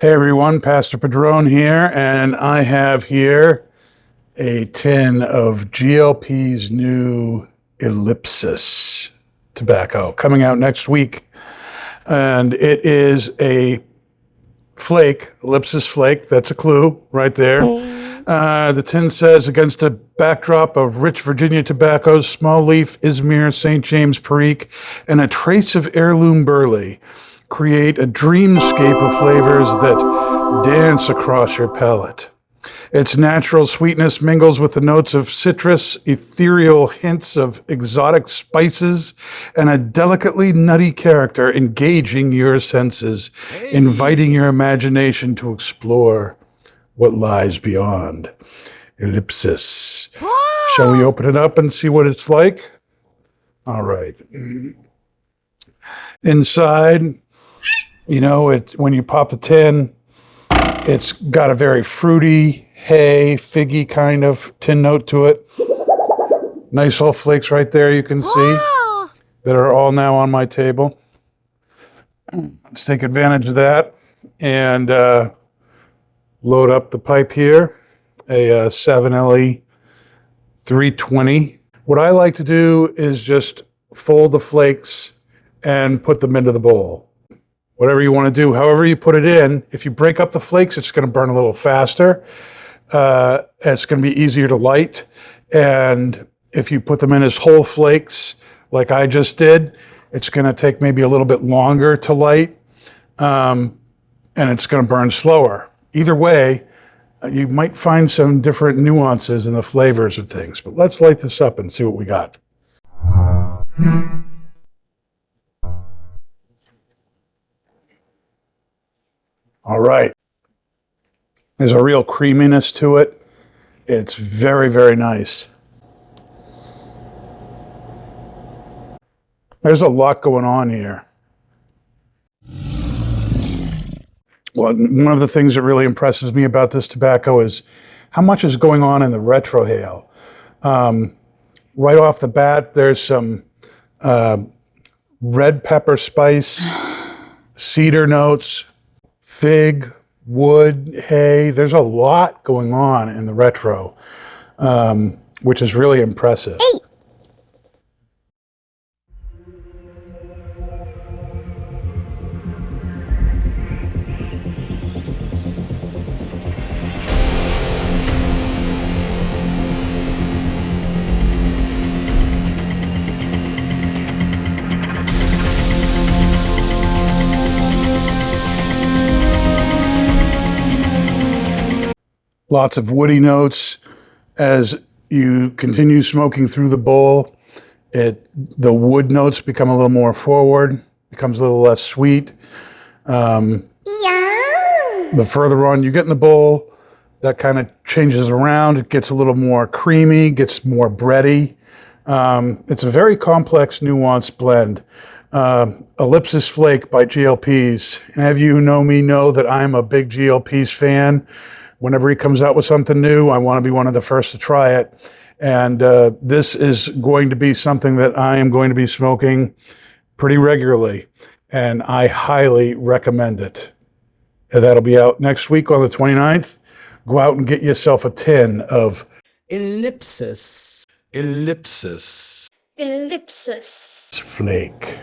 Hey everyone, Pastor Padron here, and I have here a tin of GLP's new Ellipsis tobacco coming out next week. And it is a flake, Ellipsis Flake, that's a clue right there. The tin says, against a backdrop of rich Virginia tobaccos, small leaf, Izmir, St. James Perique, and a trace of heirloom burley, create a dreamscape of flavors that dance across your palate. Its natural sweetness mingles with the notes of citrus, ethereal hints of exotic spices, and a delicately nutty character engaging your senses, inviting your imagination to explore what lies beyond. Ellipsis. Shall we open it up and see what it's like? All right. Inside, when you pop the tin, it's got a very fruity, hay, figgy kind of tin note to it. Nice little flakes right there you can see that are all now on my table. Let's take advantage of that and load up the pipe here, a 7LE 320. What I like to do is just fold the flakes and put them into the bowl. Whatever you want to do, however you put it in, if you break up the flakes, it's going to burn a little faster. It's going to be easier to light. And if you put them in as whole flakes, like I just did, it's going to take maybe a little bit longer to light, and it's going to burn slower. Either way, you might find some different nuances in the flavors of things. But let's light this up and see what we got. All right. There's a real creaminess to it. It's very, very nice. There's a lot going on here. Well, one of the things that really impresses me about this tobacco is how much is going on in the retrohale. Right off the bat, there's some red pepper spice, cedar notes, fig, wood, hay. There's a lot going on in the retro, which is really impressive. Hey. Lots of woody notes as you continue smoking through the bowl. The wood notes become a little more forward, becomes a little less sweet. The further on you get in the bowl, that kind of changes around. It gets a little more creamy, gets more bready. It's a very complex, nuanced blend. Ellipsis Flake by GLP's. Any of you who know me know that I'm a big GLP's fan. Whenever he comes out with something new, I want to be one of the first to try it. And this is going to be something that I am going to be smoking pretty regularly. And I highly recommend it. And that'll be out next week on the 29th. Go out and get yourself a tin of Ellipsis. Flake.